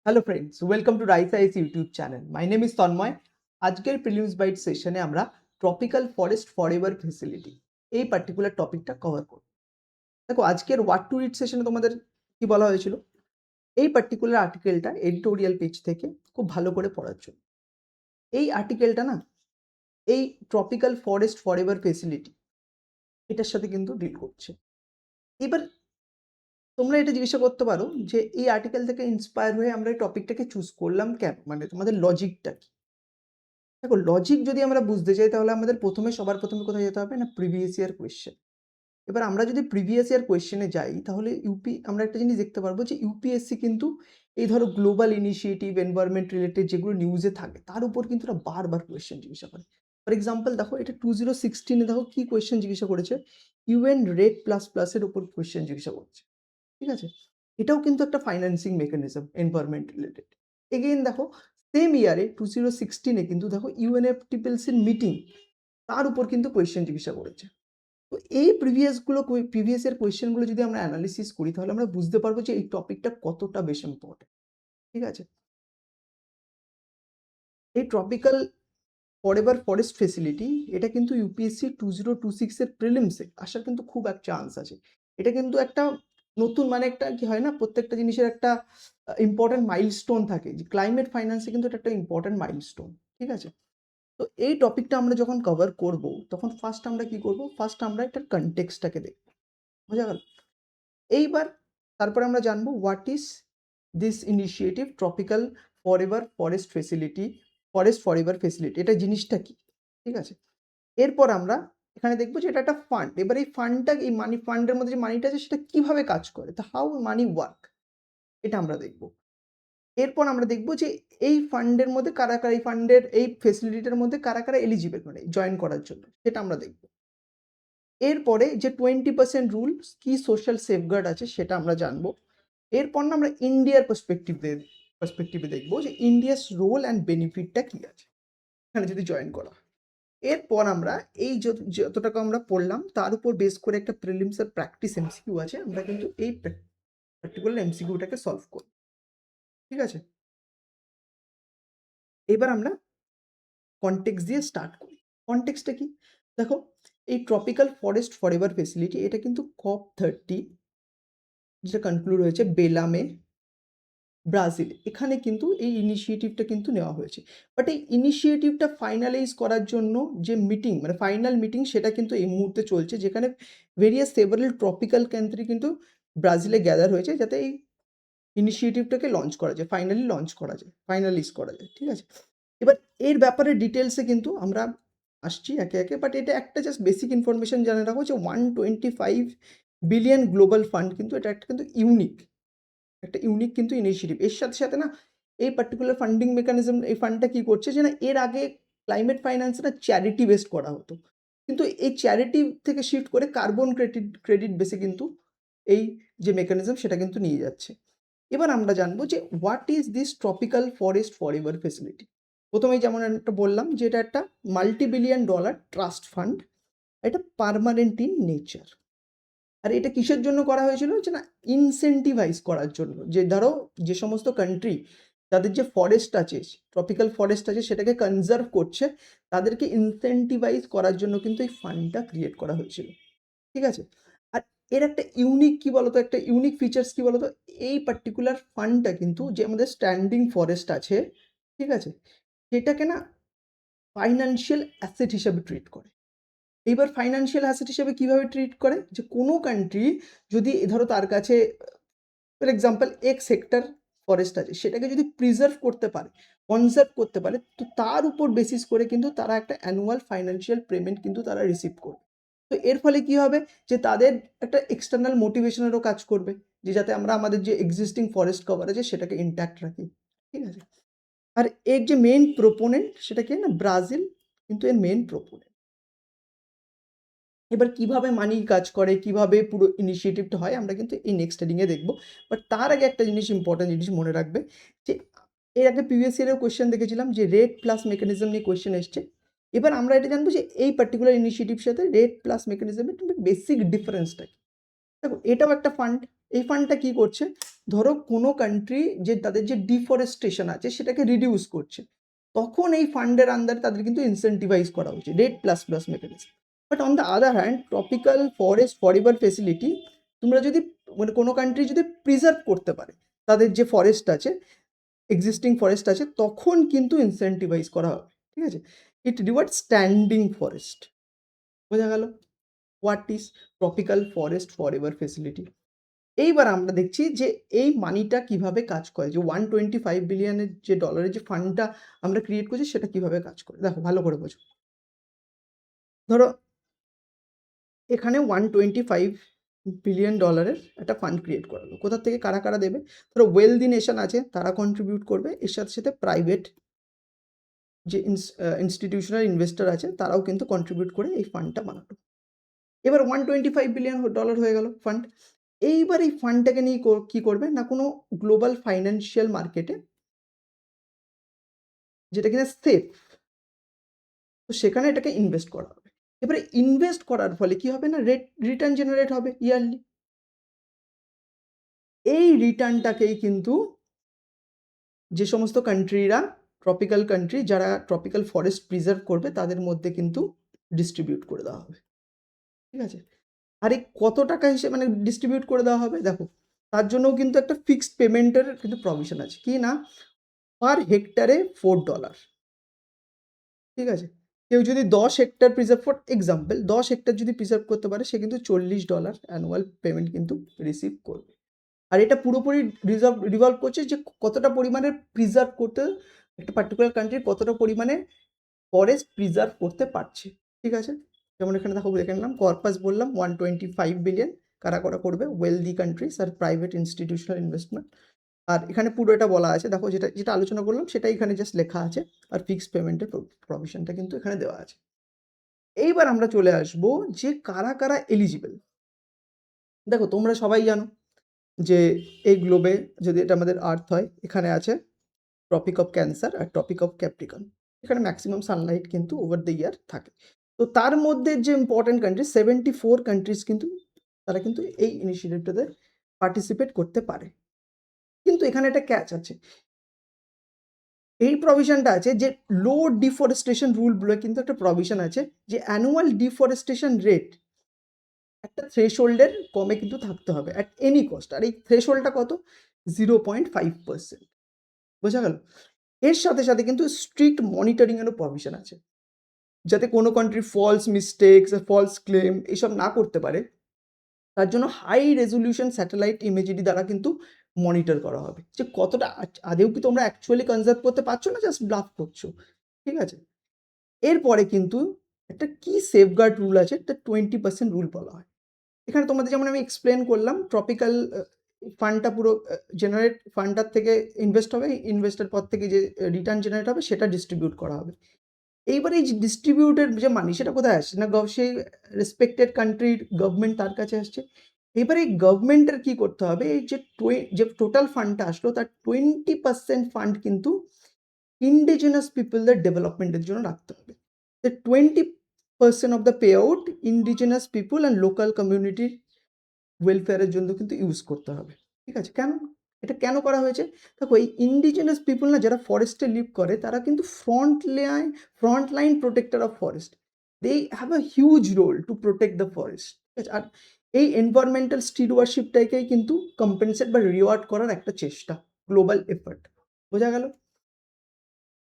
Hello friends, welcome to rice ice YouTube channel. My name is Tanmoy. আজকের prelims bite সেশনে আমরা tropical forest forever facility এই particular টপিকটা cover করব। দেখো, আজকের ওয়াট টু রিড সেশনে তোমাদের কি বলা হয়েছিল? এই পার্টিকুলার আর্টিকেলটা এডিটোরিয়াল পেজ থেকে খুব ভালো করে পড়ার জন্য। এই আর্টিকেলটা না, এই ট্রপিক্যাল ফরেস্ট ফরএভার ফেসিলিটি এটার সাথে কিন্তু ডিল করছে। এবার তোমরা এটা জিজ্ঞাসা করতে পারো যে এই আর্টিকেল থেকে ইন্সপায়ার হয়ে আমরা এই টপিকটাকে চুজ করলাম কেন, মানে তোমাদের লজিকটা কি? দেখো, লজিক যদি আমরা বুঝতে চাই তাহলে আমাদের সবার প্রথমে কোথায় যেতে হবে না, প্রিভিয়াস ইয়ার কোয়েশ্চেন। এবার আমরা যদি প্রিভিয়াস ইয়ার কোয়েশ্চেনে যাই তাহলে আমরা একটা জিনিস দেখতে পারবো যে ইউপিএসসি কিন্তু এই ধরো গ্লোবাল ইনিশিয়েটিভ, এনভায়রনমেন্ট রিলেটেড যেগুলো নিউজে থাকে তার উপর কিন্তু ওরা বারবার কোয়েশ্চেন জিজ্ঞাসা করে। ফর এক্সাম্পল দেখো, এটা 2016-এ দেখো কি কোয়েশ্চেন জিজ্ঞাসা করেছে, ইউএন রেড প্লাস প্লাসের উপর কোয়েশ্চেন জিজ্ঞাসা করছে। ঠিক আছে, এটাও কিন্তু একটা financing mechanism environment related. Again দেখো, সেম ইয়ারে 2016-এ কিন্তু দেখো ইউএনএফটিপিএলসির মিটিং, তার উপর কিন্তু কোয়েশ্চেন জিজ্ঞাসা করেছে। তো এই প্রিভিয়াস এর কোয়েশ্চেনগুলো যদি আমরা অ্যানালিসিস করি তাহলে আমরা বুঝতে পারবো যে এই টপিকটা কতটা বেশি ইম্পর্টেন্ট। ঠিক আছে, এই ট্রপিক্যাল ফরএভার ফরেস্ট ফেসিলিটি এটা কিন্তু ইউপিএসসি 2026-এর প্রিলিমসে আসার কিন্তু খুব এক চান্স আছে। এটা কিন্তু একটা নতুন, মানে একটা কি হয় না, প্রত্যেকটা জিনিসের একটা ইম্পর্টেন্ট মাইলস্টোন থাকে, যে ক্লাইমেট ফাইন্যান্সে কিন্তু এটা একটা ইম্পর্টেন্ট মাইলস্টোন। ঠিক আছে, তো এই টপিকটা আমরা যখন কভার করব তখন ফার্স্ট আমরা কি করব, ফার্স্ট আমরা এটার কনটেক্সটটাকে দেখব। বোঝা গেল? এইবার তারপরে আমরা জানবো what is this initiative tropical forever forest facility, forest forever facility এটা জিনিসটা কি। ঠিক আছে, এরপর আমরা এখানে দেখবো যে এটা একটা ফান্ড। এবার এই ফান্ডটা, এই মানি ফান্ডের মধ্যে যে মানিটা আছে সেটা কিভাবে কাজ করে, তা হাউ মানি ওয়ার্ক, এটা আমরা দেখব। এরপর আমরা দেখব যে এই ফান্ডের মধ্যে কারা কারা, এই ফান্ডের এই ফেসিলিটিটার মধ্যে কারা কারা এলিজিবল, মানে জয়েন করার জন্য, সেটা আমরা দেখব। এরপরে যে 20% রুল, কি সোশ্যাল সেফগার্ড আছে সেটা আমরা জানবো। এরপর না আমরা ইন্ডিয়ার পার্সপেক্টিভে দেখবো যে ইন্ডিয়াস রোল অ্যান্ড বেনিফিটটা কি আছে এখানে যদি জয়েন করা হয়। এরপর আমরা এই যতটুকু আমরা পড়লাম তার উপর বেস করে একটা প্রিলিমসের প্র্যাকটিস এমসিকিউ আছে, আমরা কিন্তু এই পার্টিকুলার এমসিকিউটাকে সলভ করব। ঠিক আছে, এবার আমরা কনটেক্সট দিয়ে স্টার্ট করি। কনটেক্সটটা কি? দেখো, এই ট্রপিক্যাল ফরেস্ট ফরএভার ফেসিলিটি এটা কিন্তু COP30 যেটা কনক্লুড হয়েছে বেলামে, ব্রাজিল, এখানে কিন্তু এই ইনিশিয়েটিভটা কিন্তু নেওয়া হয়েছে। বাট এই ইনিশিয়েটিভটা ফাইনালাইজ করার জন্য যে মিটিং, মানে ফাইনাল মিটিং, সেটা কিন্তু এই মুহূর্তে চলছে, যেখানে ভেরিয়াস সেভারাল ট্রপিক্যাল কান্ট্রি কিন্তু ব্রাজিলে গ্যাদার হয়েছে যাতে এই ইনিশিয়েটিভটাকে লঞ্চ করা যায়, ফাইনালি লঞ্চ করা যায়, ফাইনালাইজ করা যায়। ঠিক আছে, এবার এর ব্যাপারে ডিটেলসে কিন্তু আমরা আসছি একে একে, বাট এটা একটা জাস্ট বেসিক ইনফরমেশন জানে রাখো যে 125 বিলিয়ন গ্লোবাল ফান্ড, কিন্তু এটা একটা কিন্তু ইউনিক কিন্তু ইনিশিয়েটিভ। এর সাথে সাথে না, এই পার্টিকুলার ফান্ডিং মেকানিজম, এই ফান্ডটা কি করছে যে না, এর আগে ক্লাইমেট ফাইন্যান্সটা চ্যারিটি বেসড করা হতো, কিন্তু এই চ্যারিটি থেকে শিফট করে কার্বন ক্রেডিট বেসে কিন্তু এই যে মেকানিজম সেটা কিন্তু নিয়ে যাচ্ছে। এবার আমরা জানবো যে what is this tropical forest forever facility. প্রথমেই যেমন একটা বললাম যে এটা একটা $multi-billion ট্রাস্ট ফান্ড, এটা পার্মানেন্ট ইন নেচার। আর এটা কিসের জন্য করা হয়েছিল, যে না, ইনসেন্টিভাইজ করার জন্য, যে ধরো যে সমস্ত কান্ট্রি তাদের যে ফরেস্ট আছে, ট্রপিক্যাল ফরেস্ট আছে, সেটাকে কনজার্ভ করছে, তাদেরকে ইনসেন্টিভাইজ করার জন্য কিন্তু এই ফান্ডটা ক্রিয়েট করা হয়েছিল। ঠিক আছে, আর এর একটা ইউনিক কি বলতো, একটা ইউনিক ফিচার্স কি বলতো, এই পার্টিকুলার ফান্ডটা কিন্তু যে আমাদের স্ট্যান্ডিং ফরেস্ট আছে, ঠিক আছে, সেটাকে না ফাইন্যান্সিয়াল অ্যাসেট হিসাবে ট্রিট করে। এইবার ফাইন্যান্সিয়াল অ্যাসেট হিসেবে কিভাবে ট্রিট করে, যে কোনো কান্ট্রি যদি ধরো তার কাছে for example x hectare forest আছে, সেটাকে যদি প্রিজার্ভ করতে পারে, কনজার্ভ করতে পারে, তো তার উপর বেসিস করে কিন্তু তারা একটা অ্যানুয়াল ফাইন্যান্সিয়াল পেমেন্ট কিন্তু তারা রিসিভ করবে। তো এর ফলে কি হবে, যে তাদের একটা এক্সটার্নাল মোটিভেশনেরও কাজ করবে, যে যাতে আমরা আমাদের যে এক্সিস্টিং ফরেস্ট কভার আছে সেটাকে ইন্ট্যাক্ট রাখি। ঠিক আছে, আর এর যে মেইন প্রোপোনেন্ট সেটা কি না, ব্রাজিল কিন্তু এর মেইন প্রোপোনেন্ট। এবার কিভাবে মানি কাজ করে, কিভাবে পুরো ইনিশিয়েটিভটা হয়, আমরা কিন্তু এই নেক্সট হেডিংয়ে দেখবো। বাট তার আগে একটা জিনিস, ইম্পর্টেন্ট জিনিস মনে রাখবে, যে এর আগে প্রিভিয়াস ইয়ারের কোয়েশ্চেন দেখেছিলাম যে রেট প্লাস মেকানিজম নিয়ে কোয়েশ্চেন এসছে। এবার আমরা এটা জানবো যে এই পার্টিকুলার ইনিশিয়েটিভের সাথে রেট প্লাস মেকানিজমের বেসিক ডিফারেন্সটা কি। দেখো, এটাও একটা ফান্ড, এই ফান্ডটা কি করছে, ধরো কোনো কান্ট্রি যে তাদের যে ডিফরেস্টেশন আছে সেটাকে রিডিউস করছে, তখন এই ফান্ডের আন্ডারে তাদের কিন্তু ইনসেন্টিভাইজ করা উচিত, rate plus plus mechanism. But on the other hand tropical forest forever facility তোমরা যদি মানে কোনো কান্ট্রি যদি প্রিজার্ভ করতে পারে তাদের যে ফরেস্ট আছে, এক্সিস্টিং ফরেস্ট আছে, তখন কিন্তু ইনসেন্টিভাইজ করা হবে, ঠিক আছে। ইট রিওয়ার্ড স্ট্যান্ডিং ফরেস্ট। বোঝা গেল what is tropical forest forever facility. এইবার আমরা দেখছি যে এই মানিটা কিভাবে কাজ করে, যে 125 বিলিয়নের যে ডলারের যে ফান্ডটা আমরা ক্রিয়েট করছি সেটা কিভাবে কাজ করে। দেখো ভালো করে বোঝো। ধরো এখানে 125 বিলিয়ন ডলারের একটা ফান্ড ক্রিয়েট করা হলো। কোথা থেকে কারা কারা দেবে? ধরো ওয়েলদি নেশন আছে, তারা কন্ট্রিবিউট করবে, এর সাথে সাথে প্রাইভেট যে ইনস্টিটিউশনাল ইনভেস্টর আছে তারাও কিন্তু কন্ট্রিবিউট করে এই ফান্ডটা বানালো। এবার 125 বিলিয়ন ডলার হয়ে গেল ফান্ড। এইবার এই ফান্ডটাকে নিয়ে কি করবে না, কোনো গ্লোবাল ফাইন্যান্সিয়াল মার্কেটে যেটা কিনা সেফ, তো সেখানে এটাকে ইনভেস্ট করা হবে। এবারে ইনভেস্ট করার ফলে কি হবে না, রিটার্ন জেনারেট হবে ইয়ারলি। এই রিটার্নটাকেই কিন্তু যে সমস্ত কান্ট্রিরা ট্রপিক্যাল কান্ট্রি যারা ট্রপিক্যাল ফরেস্ট প্রিজার্ভ করবে তাদের মধ্যে কিন্তু ডিস্ট্রিবিউট করে দেওয়া হবে, ঠিক আছে। আর এই কত টাকা হিসেবে মানে ডিস্ট্রিবিউট করে দেওয়া হবে, দেখো তার জন্যও কিন্তু একটা ফিক্সড পেমেন্টের কিন্তু প্রভিশন আছে, কি না, পার হেক্টারে $4, ঠিক আছে। কেউ যদি 10 hectare preserve, for example 10 hectare যদি প্রিজার্ভ করতে পারে সে কিন্তু $40 অ্যানুয়াল পেমেন্ট কিন্তু রিসিভ করবে। আর এটা পুরোপুরি রিভলভ করছে যে কতটা পরিমাণে প্রিজার্ভ করতে একটা পার্টিকুলার কান্ট্রি কতটা পরিমাণে ফরেস্ট প্রিজার্ভ করতে পারছে, ঠিক আছে। যেমন এখানে দেখো দেখে নিলাম কর্পাস বললাম 125 বিলিয়ন, কারা কারা করবে, wealthy countries are private institutional investment. আর এখানে পুরো এটা বলা আছে, দেখো যেটা যেটা আলোচনা করলাম সেটাই এখানে জাস্ট লেখা আছে, আর ফিক্সড পেমেন্টের প্রভিশনটা কিন্তু এখানে দেওয়া আছে। এইবার আমরা চলে আসবো যে কারা কারা এলিজিবল। দেখো তোমরা সবাই জানো যে এই গ্লোবে যদি এটা আমাদের আর্থ হয়, এখানে আছে ট্রপিক অফ ক্যান্সার আর ট্রপিক অফ ক্যাপ্রিকন, এখানে ম্যাক্সিমাম সানলাইট কিন্তু ওভার দ্য ইয়ার থাকে। তো তার মধ্যে যে ইম্পর্টেন্ট কান্ট্রি 74 কান্ট্রিজ কিন্তু তারা কিন্তু এই ইনিশিয়েটিভটাতে পার্টিসিপেট করতে পারে। কিন্তু এখানে একটা ক্যাচ আছে, এই প্রভিশনটা আছে যে লো ডিফরেস্টেশন রুল বলে কিন্তু একটা প্রভিশন আছে, যে অ্যানুয়াল ডিফরেস্টেশন রেট একটা থ্রেশহোল্ডের কমে কিন্তু থাকতে হবে অ্যাট এনি কস্ট। আর এই থ্রেশহোল্ডটা কত, 0.5%। বোঝা গেল। এর সাথে সাথে কিন্তু স্ট্রিক্ট মনিটরিংয়েরও প্রভিশন আছে, যাতে কোনো country false mistakes false claim এইসব না করতে পারে, তার জন্য হাই রেজলিউশন স্যাটেলাইট ইমেজারি দ্বারা কিন্তু মনিটর করা হবে যে কতটা আদেও কি তোমরা অ্যাকচুয়ালি কনজার্ভ করতে পারছো না জাস্ট ব্লাফ করছো, ঠিক আছে। এরপরে কিন্তু একটা কি সেফগার্ড রুল আছে, একটা 20% রুল বলা হয়। এখানে তোমাদের যেমন আমি এক্সপ্লেন করলাম, ট্রপিক্যাল ফান্ডটা পুরো জেনারেট ফান্ডটার থেকে ইনভেস্ট হবে, ইনভেস্টের পর থেকে যে রিটার্ন জেনারেট হবে সেটা ডিস্ট্রিবিউট করা হবে। এইবার এই যে ডিস্ট্রিবিউটেড যে মানি সেটা কোথায় আসছে না, সেই রেসপেক্টেড কান্ট্রির গভর্নমেন্ট তার কাছে আসছে। এবার এই গভর্নমেন্টের কি করতে হবে, এই যে টোটাল ফান্ডটা আসলো তার 20% ফান্ড কিন্তু ইন্ডিজিনাস পিপলদের ডেভেলপমেন্টের জন্য রাখতে হবে। 20% of the pay out indigenous people and local কমিউনিটির ওয়েলফেয়ারের জন্য কিন্তু ইউজ করতে হবে, ঠিক আছে। কেন এটা কেন করা হয়েছে, দেখো এই ইন্ডিজিনাস পিপল না যারা ফরেস্টে লিভ করে তারা কিন্তু front line protector of forest, they have a huge role to protect the forest, ঠিক আছে। আর এই এনভায়রনমেন্টাল স্টিওয়ারশিপটাকেই কিন্তু কম্পেনসেট বা রিওয়ার্ড করার একটা চেষ্টা, গ্লোবাল এফর্ট। বোঝা গেল।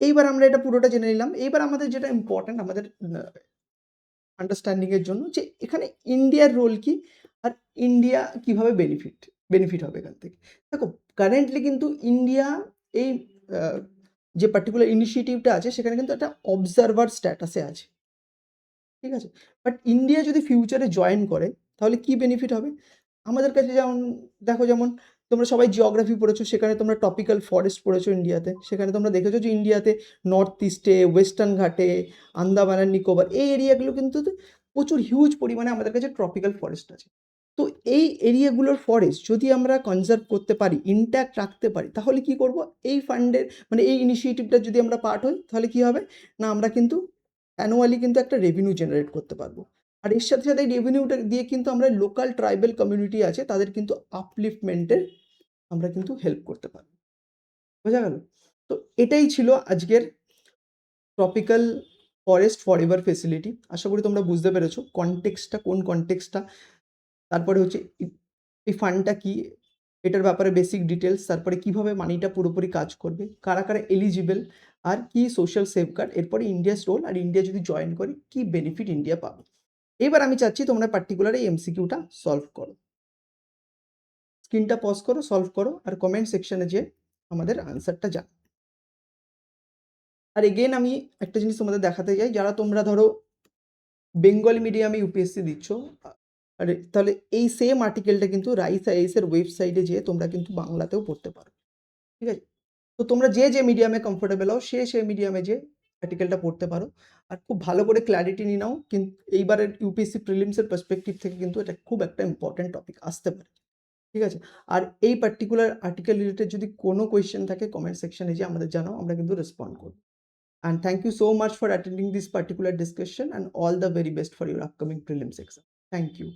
এইবার আমরা এটা পুরোটা জেনে নিলাম। এইবার আমাদের যেটা ইম্পর্টেন্ট আমাদের আন্ডারস্ট্যান্ডিং এর জন্য, যে এখানে ইন্ডিয়ার রোল কি আর ইন্ডিয়া কিভাবে বেনিফিট হবে এখান থেকে। দেখো কারেন্টলি কিন্তু ইন্ডিয়া এই যে পার্টিকুলার ইনিশিয়েটিভটা আছে সেখানে কিন্তু একটা অবজারভার স্ট্যাটাসে আছে, ঠিক আছে। বাট ইন্ডিয়া যদি ফিউচারে জয়েন করে তাহলে কি বেনিফিট হবে আমাদের কাছে, যেমন দেখো যেমন তোমরা সবাই জিওগ্রাফি পড়েছো, সেখানে তোমরা টপিক্যাল ফরেস্ট পড়েছো ইন্ডিয়াতে, সেখানে তোমরা দেখেছো যে ইন্ডিয়াতে নর্থ ইস্টে, ওয়েস্টার্ন ঘাটে, আন্দামান আর নিকোবর এই এরিয়াগুলো কিন্তু প্রচুর হিউজ পরিমাণে আমাদের কাছে ট্রপিক্যাল ফরেস্ট আছে। তো এই এরিয়াগুলোর ফরেস্ট যদি আমরা কনজার্ভ করতে পারি, ইনট্যাক্ট রাখতে পারি, তাহলে কি করব, এই ফান্ডের মানে এই ইনিশিয়েটিভটা যদি আমরা পার্ট হই তাহলে কি হবে না, আমরা কিন্তু অ্যানুয়ালি কিন্তু একটা রেভিনিউ জেনারেট করতে পারবো। আর এর সাথে সাথে রেভিনিউটা দিয়ে কিন্তু আমরা লোকাল ট্রাইবাল কমিউনিটি আছে তাদের কিন্তু আপলিফটমেন্টের আমরা কিন্তু হেল্প করতে পারি। বোঝা গেল? তো এটাই ছিল আজকের ট্রপিক্যাল ফরেস্ট ফরএভার ফেসিলিটি। আশা করি তোমরা বুঝতে পেরেছো কনটেক্সটটা কোন কনটেক্সটটা, তারপরে হচ্ছে এই ফান্ডটা কি, এটার ব্যাপারে বেসিক ডিটেলস, তারপরে কিভাবে মানিটা পুরোপুরি কাজ করবে, কারা কারা এলিজিবল, আর কি সোশ্যাল সেফগার্ড, এরপরে ইন্ডিয়াস রোল, আর ইন্ডিয়া যদি জয়েন করে কি বেনিফিট ইন্ডিয়া পাবে। এবার আমি চাচ্ছি তোমরা পার্টিকুলার এই এমসিকিউটা সলভ করো। স্ক্রিনটা পজ করো, সলভ করো, আর কমেন্ট সেকশনে যেয়ে আমাদের আনসারটা জানাও। আর এগেন আমি একটা জিনিস তোমাদের দেখাতে চাই, যারা তোমরা ধরো বেঙ্গলি মিডিয়ামে ইউপিএসসি দিচ্ছ, আরে তাহলে এই সেম আর্টিকেলটা কিন্তু রাইস আইএস এর ওয়েবসাইটে যেয়ে তোমরা কিন্তু বাংলাতেও পড়তে পারো। ঠিক আছে? তো তোমরা যে মিডিয়ামে কমফোর্টেবল হও সে মিডিয়ামে যেয়ে আর্টিকেলটা পড়তে পারো। আর খুব ভালো করে ক্ল্যারিটি নিয়ে নাও, কিন্তু এইবারের ইউপিএসসি প্রিলিমসের পার্সপেক্টিভ থেকে কিন্তু এটা খুব একটা ইম্পর্টেন্ট টপিক আসতে পারে। ঠিক আছে? আর এই পার্টিকুলার আর্টিকেল রিলেটেড যদি কোনো কোয়েশ্চেন থাকে কমেন্ট সেকশনে যেয়ে আমাদের জানাও, আমরা কিন্তু রেসপন্ড করব। And thank you so much for attending this particular discussion, and all the very best for your upcoming prelims exam. Thank you.